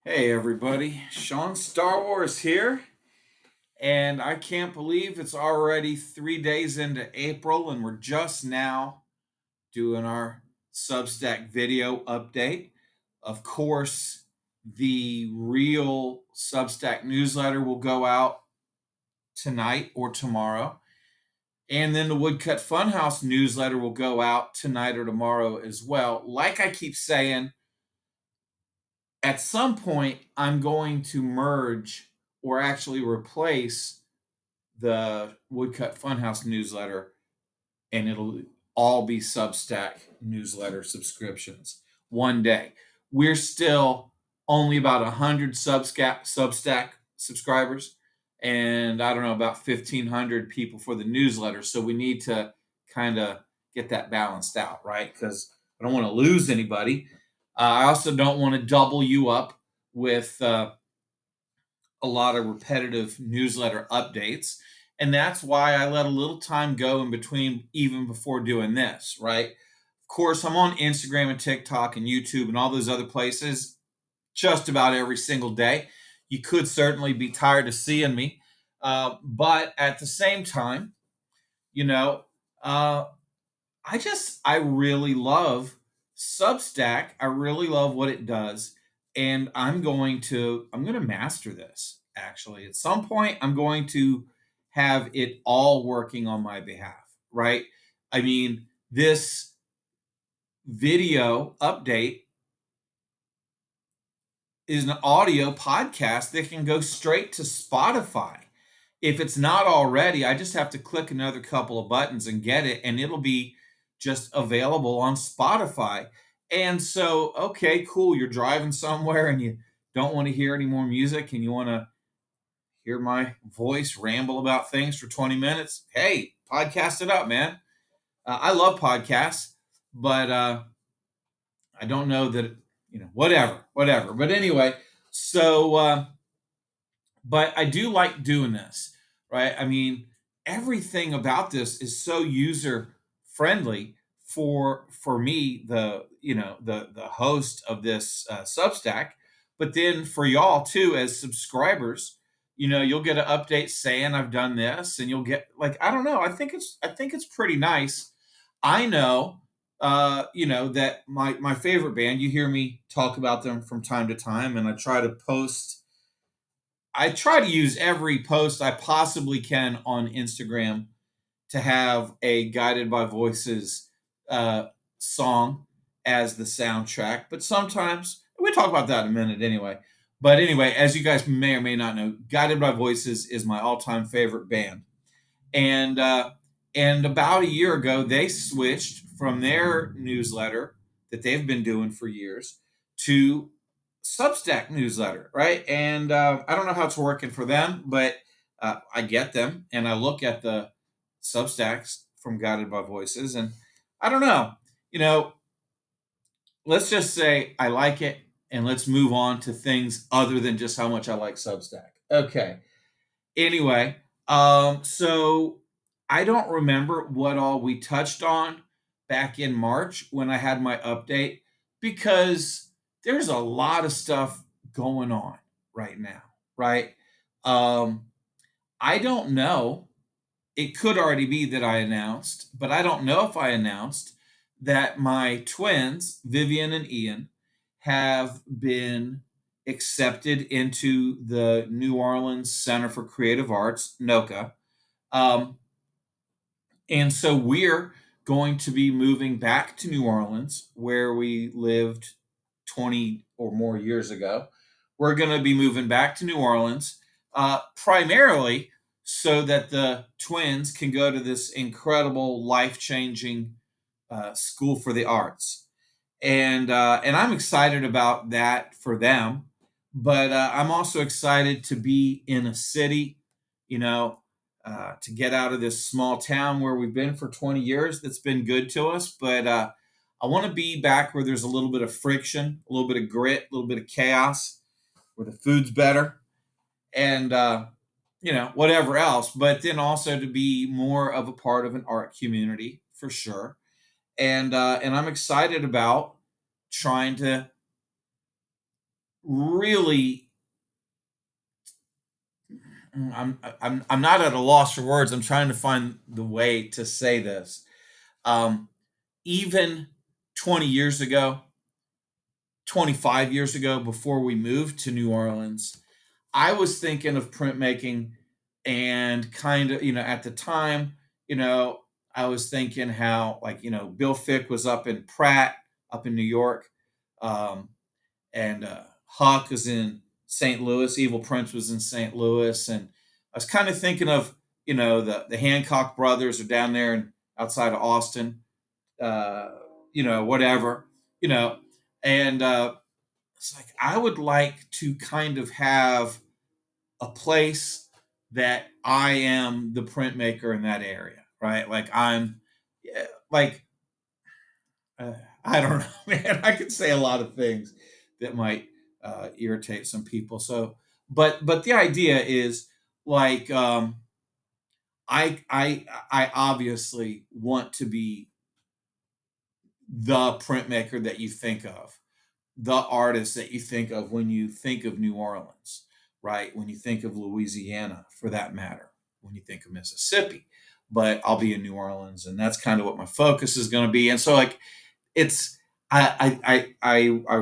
Hey everybody, Sean Starwars here, and I can't believe it's already 3 days into April, and we're just now doing our Substack video update. Of course, the real Substack newsletter will go out tonight or tomorrow, and then the Woodcut Funhouse newsletter will go out tonight or tomorrow as well. Like I keep saying, at some point I'm going to merge or actually replace the Woodcut Funhouse newsletter, and it'll all be Substack newsletter subscriptions one day. We're still only about 100 Substack subscribers, and I don't know, about 1,500 people for the newsletter. So we need to kind of get that balanced out, right? Because I don't want to lose anybody. I also don't want to double you up with a lot of repetitive newsletter updates. And that's why I let a little time go in between, even before doing this, right? Of course, I'm on Instagram and TikTok and YouTube and all those other places just about every single day. You could certainly be tired of seeing me. But at the same time, you know, uh, I really love Substack. I really love what it does, and I'm going to master this. Actually, at some point, I'm going to have it all working on my behalf. Right? I mean, this video update is an audio podcast that can go straight to Spotify. If it's not already, I just have to click another couple of buttons and get it, and it'll be just available on Spotify. And so, okay, cool. You're driving somewhere and you don't want to hear any more music and you want to hear my voice ramble about things for 20 minutes. Hey, podcast it up, man. I love podcasts, but I don't know that, whatever. But anyway, so but I do like doing this, right? I mean, everything about this is so user friendly for me, the host of this Substack, but then for y'all too as subscribers. You'll get an update saying I've done this, and you'll get, like, I don't know. I think it's pretty nice. I know, that my favorite band. You hear me talk about them from time to time, and I try to use every post I possibly can on Instagram to have a Guided by Voices uh, song as the soundtrack. But sometimes, we'll talk about that in a minute anyway. But anyway, as you guys may or may not know, Guided by Voices is my all-time favorite band. And about a year ago, they switched from their newsletter that they've been doing for years to Substack newsletter, right? And I don't know how it's working for them, but I get them and I look at the Substacks from Guided by Voices, and I don't know. You know, let's just say I like it, and let's move on to things other than just how much I like Substack. Okay. Anyway, so I don't remember what all we touched on back in March when I had my update, because there's a lot of stuff going on right now, right? Um, I don't know. It could already be that I announced, but I don't know if I announced that my twins, Vivian and Ian, have been accepted into the New Orleans Center for Creative Arts, NOCA. Um, and so we're going to be moving back to New Orleans, where we lived 20 or more years ago. We're going to be moving back to New Orleans, primarily so that the twins can go to this incredible, life changing school for the arts. And I'm excited about that for them. But I'm also excited to be in a city, to get out of this small town where we've been for 20 years. That's been good to us. But I want to be back where there's a little bit of friction, a little bit of grit, a little bit of chaos, where the food's better, and whatever else. But then also to be more of a part of an art community for sure. And I'm excited about trying to really, I'm not at a loss for words. I'm trying to find the way to say this. Um, Even 20 years ago, 25 years ago, before we moved to New Orleans, I was thinking of printmaking, and kind of, at the time, I was thinking how, like, Bill Fick was up in Pratt, up in New York, um, and Huck was in St. Louis. Evil Prince was in St. Louis, and I was kind of thinking of, the Hancock brothers are down there and outside of Austin, uh, whatever, you know, and it's like I would like to kind of have a place that I am the printmaker in that area, right? Like I'm, yeah, like uh, I don't know, man. I could say a lot of things that might irritate some people. So, but the idea is like I obviously want to be the printmaker that you think of, the artist that you think of when you think of New Orleans, right? When you think of Louisiana, for that matter, when you think of Mississippi. But I'll be in New Orleans, and that's kind of what my focus is going to be. And so, like, it's I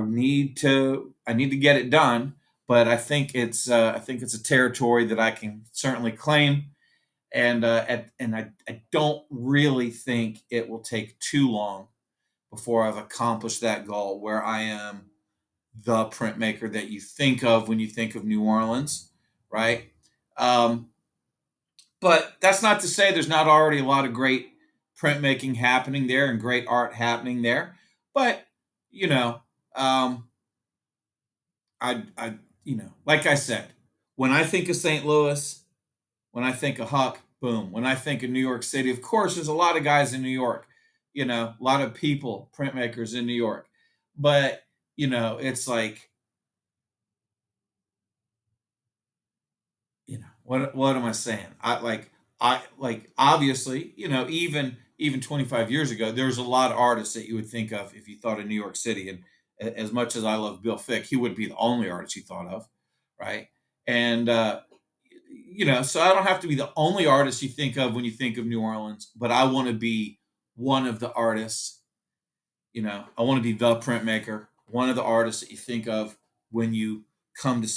need to get it done, but I think it's a territory that I can certainly claim, and I don't really think it will take too long before I've accomplished that goal, where I am the printmaker that you think of when you think of New Orleans, right? Um, but that's not to say there's not already a lot of great printmaking happening there and great art happening there. But you know, um, like I said, when I think of St. Louis, when I think of Huck, boom. When I think of New York City, of course, there's a lot of guys in New York. A lot of people, printmakers in New York. But it's like, what am I saying? I obviously, even 25 years ago, there's a lot of artists that you would think of if you thought of New York City. And as much as I love Bill Fick, he wouldn't be the only artist you thought of, right? And so I don't have to be the only artist you think of when you think of New Orleans, but I want to be one of the artists. I want to be the printmaker, one of the artists that you think of when you come to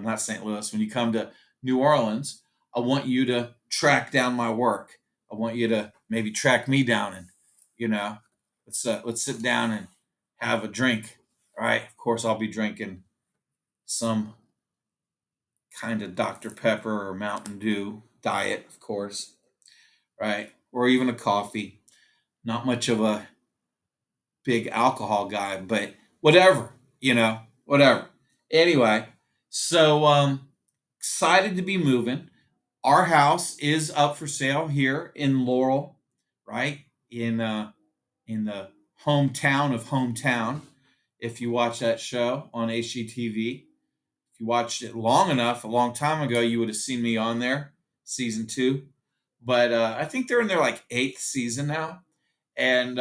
not St. Louis, when you come to New Orleans. I want you to track down my work. I want you to maybe track me down, and you know, let's sit down and have a drink. All right. Of course, I'll be drinking some kind of Dr. Pepper or Mountain Dew diet, of course, right? Or even a coffee. Not much of a big alcohol guy, but whatever, whatever. Anyway, so excited to be moving. Our house is up for sale here in Laurel, right? In the hometown of hometown. If you watch that show on HGTV, if you watched it long enough, a long time ago, you would have seen me on there, season 2. But I think they're in their like 8th season now, and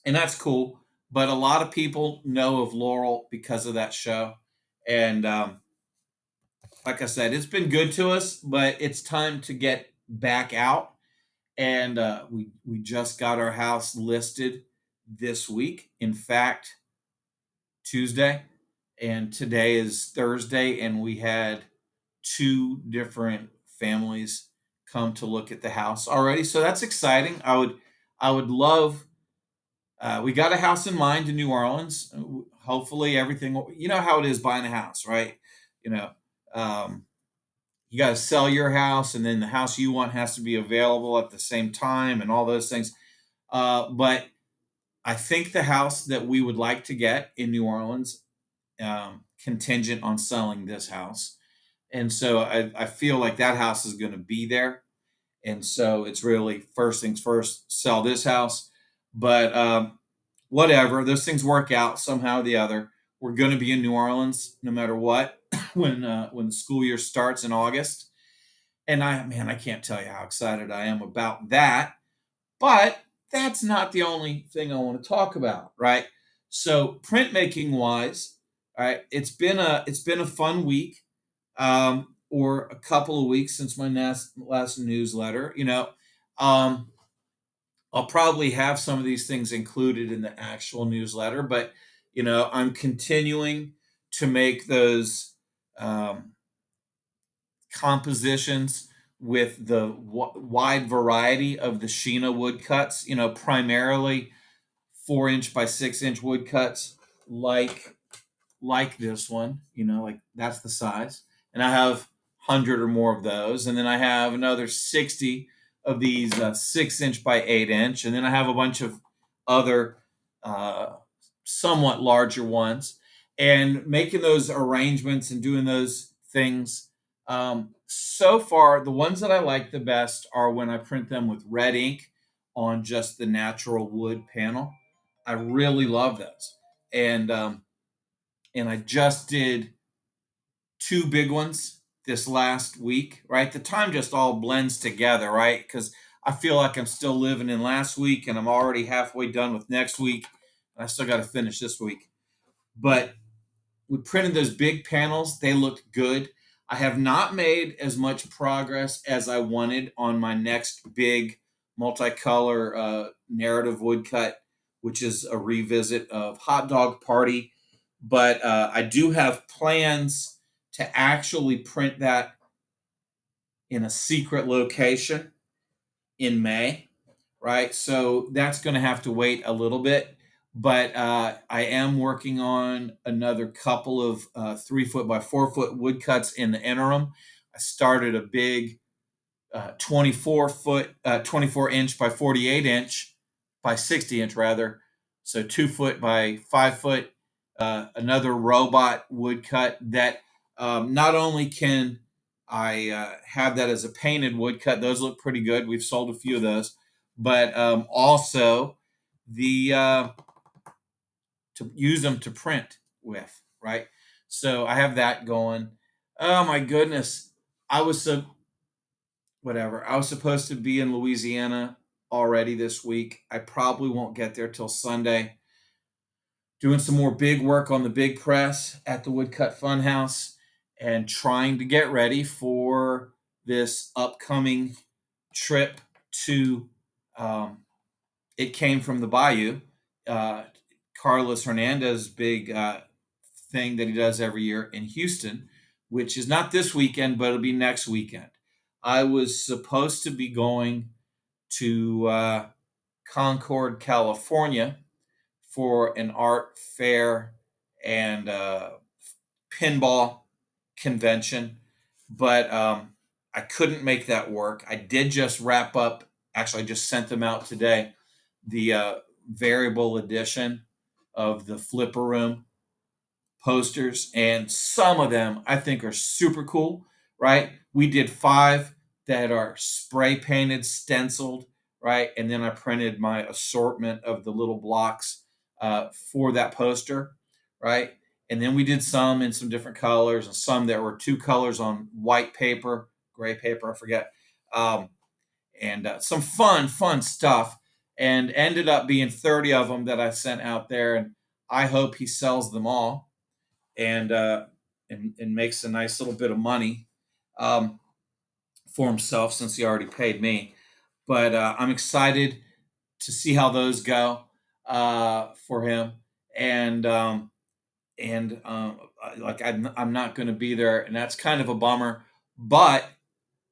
that's cool. But a lot of people know of Laurel because of that show, and like I said, it's been good to us, but it's time to get back out. And we just got our house listed this week. In fact, Tuesday, and today is Thursday, and we had 2 different families come to look at the house already. So that's exciting. I would love. We got a house in mind in New Orleans. Hopefully, everything. You know how it is buying a house, right? You know, um, you got to sell your house, and then the house you want has to be available at the same time, and all those things. But I think the house that we would like to get in New Orleans, contingent on selling this house, and so I feel like that house is going to be there. And so it's really first things first, sell this house. But whatever, those things work out somehow or the other. We're going to be in New Orleans no matter what when the school year starts in August. And I can't tell you how excited I am about that. But that's not the only thing I want to talk about, right? So printmaking wise, All right, it's been a fun week, or a couple of weeks since my last newsletter. Um, I'll probably have some of these things included in the actual newsletter, but I'm continuing to make those um, compositions with the wide variety of the Sheena woodcuts. Primarily 4 inch by 6 inch woodcuts, like this one, like that's the size. And I have 100 or more of those. And then I have another 60 of these 6 inch by 8 inch. And then I have a bunch of other uh, somewhat larger ones. And making those arrangements and doing those things. So far, the ones that I like the best are when I print them with red ink on just the natural wood panel. I really love those. And I just did two big ones this last week, right? The time just all blends together, right? Because I feel like I'm still living in last week and I'm already halfway done with next week. I still got to finish this week. But we printed those big panels. They looked good. I have not made as much progress as I wanted on my next big multicolor narrative woodcut, which is a revisit of Hot Dog Party. But I do have plans to actually print that in a secret location in May, right? So that's going to have to wait a little bit. But I am working on another couple of 3 foot by 4 foot woodcuts in the interim. I started a big 24 inch by 48 inch by 60 inch rather. So 2 foot by 5 foot, another robot woodcut that not only can I have that as a painted woodcut, those look pretty good. We've sold a few of those, but also the to use them to print with, right? So I have that going. Oh my goodness. I was so whatever. I was supposed to be in Louisiana already this week. I probably won't get there till Sunday. Doing some more big work on the big press at the Woodcut Funhouse and trying to get ready for this upcoming trip to um, It Came from the Bayou. Uh, Carlos Hernandez's big thing that he does every year in Houston, which is not this weekend, but it'll be next weekend. I was supposed to be going to Concord, California for an art fair and pinball convention, but I couldn't make that work. I did just wrap up, actually, I just sent them out today, the variable edition of the Flipper Room posters, and some of them I think are super cool, right? We did five that are spray painted, stenciled, right? And then I printed my assortment of the little blocks for that poster, right? And then we did some in some different colors and some that were two colors on white paper, gray paper, I forget. And some fun stuff. And ended up being 30 of them that I sent out there. And I hope he sells them all and and makes a nice little bit of money um, for himself since he already paid me. But I'm excited to see how those go for him, and like I'm not going to be there, and that's kind of a bummer. But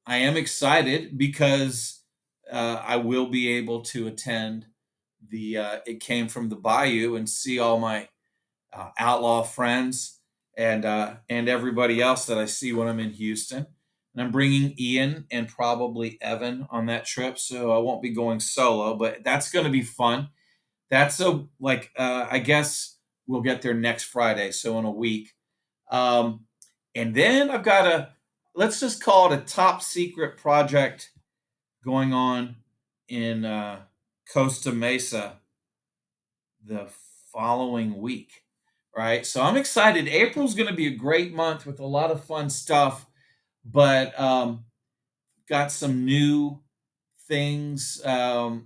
I am excited because I will be able to attend the It Came from the Bayou and see all my outlaw friends and everybody else that I see when I'm in Houston. And I'm bringing Ian and probably Evan on that trip, so I won't be going solo, but that's going to be fun. That's I guess we'll get there next Friday, so in a week. Um, and then I've got let's just call it a top secret project going on in Costa Mesa the following week, right? So I'm excited. April's going to be a great month with a lot of fun stuff, but got some new things, a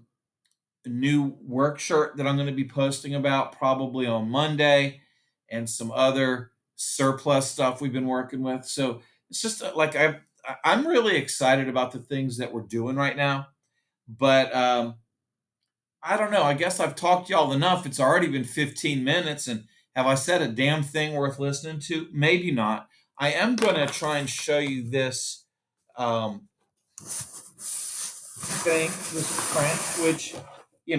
new work shirt that I'm going to be posting about probably on Monday, and some other surplus stuff we've been working with. So it's just like I'm really excited about the things that we're doing right now. But I don't know. I guess I've talked y'all enough. It's already been 15 minutes, and have I said a damn thing worth listening to? Maybe not. I am going to try and show you this um, thing, this print, which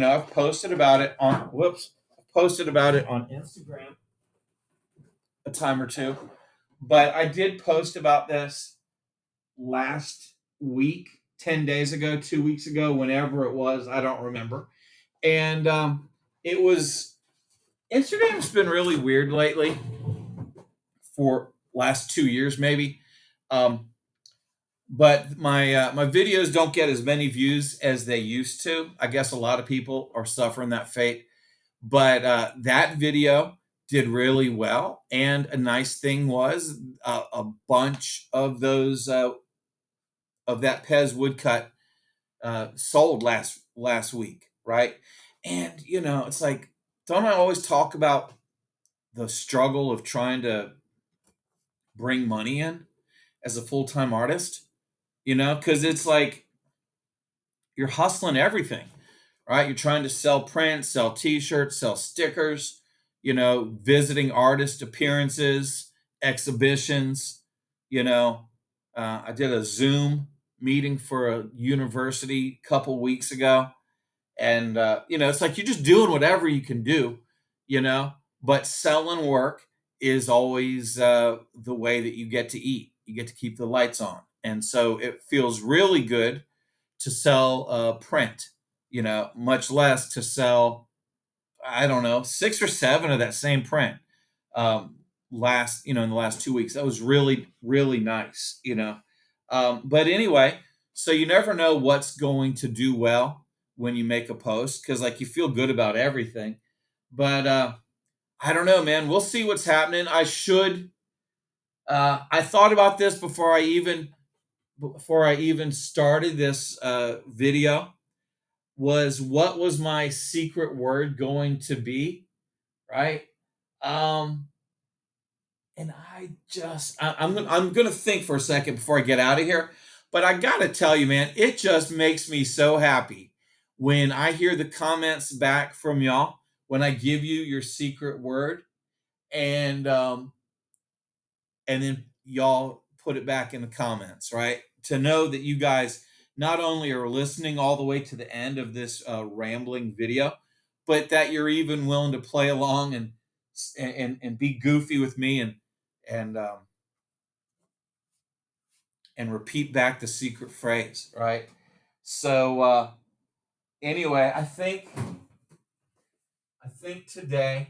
I've posted about it on. Whoops, posted about it on Instagram a time or two, but I did post about this last week, 10 days ago, 2 weeks ago, whenever it was. I don't remember, and it was Instagram's been really weird lately for last 2 years maybe. Um, but my videos don't get as many views as they used to. I guess a lot of people are suffering that fate. But that video did really well, and a nice thing was a bunch of those of that Pez woodcut sold last week, right? And it's like, don't I always talk about the struggle of trying to bring money in as a full-time artist, because it's like you're hustling everything, right? You're trying to sell prints, sell t-shirts, sell stickers, visiting artist appearances, exhibitions. you know I did a Zoom meeting for a university a couple weeks ago, and it's like you're just doing whatever you can do, you know but selling work is always the way that you get to eat. You get to keep the lights on, and so it feels really good to sell print, much less to sell, I don't know, 6 or 7 of that same print last in the last 2 weeks. That was really really nice. But anyway, so you never know what's going to do well when you make a post, because like you feel good about everything. But I don't know, man. We'll see what's happening. I thought about this before I even started this video. What was my secret word going to be, right? um and I'm gonna think for a second before I get out of here. But I gotta tell you, man, it just makes me so happy when I hear the comments back from y'all when I give you your secret word, and then y'all put it back in the comments, right? To know that you guys not only are listening all the way to the end of this rambling video, but that you're even willing to play along and be goofy with me, and and repeat back the secret phrase, right? So anyway, I think today,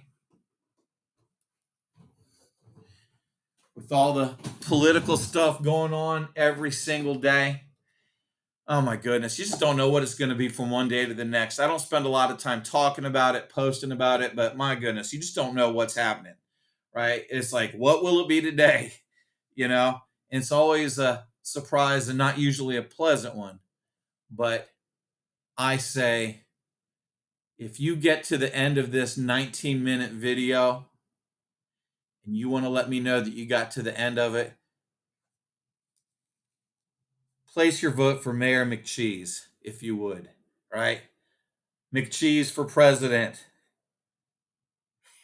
with all the political stuff going on every single day, oh my goodness, you just don't know what it's going to be from one day to the next. I don't spend a lot of time talking about it, posting about it, but my goodness, you just don't know what's happening, right? It's like, what will it be today? You know, and it's always a surprise and not usually a pleasant one. But I say, if you get to the end of this 19-minute video and you want to let me know that you got to the end of it, place your vote for Mayor McCheese, if you would, right? McCheese for president.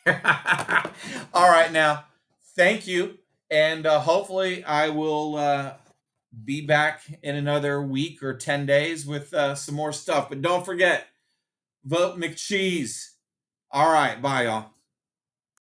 All right, now, thank you. And hopefully, I will be back in another week or 10 days with some more stuff. But don't forget, vote McCheese. All right, bye, y'all.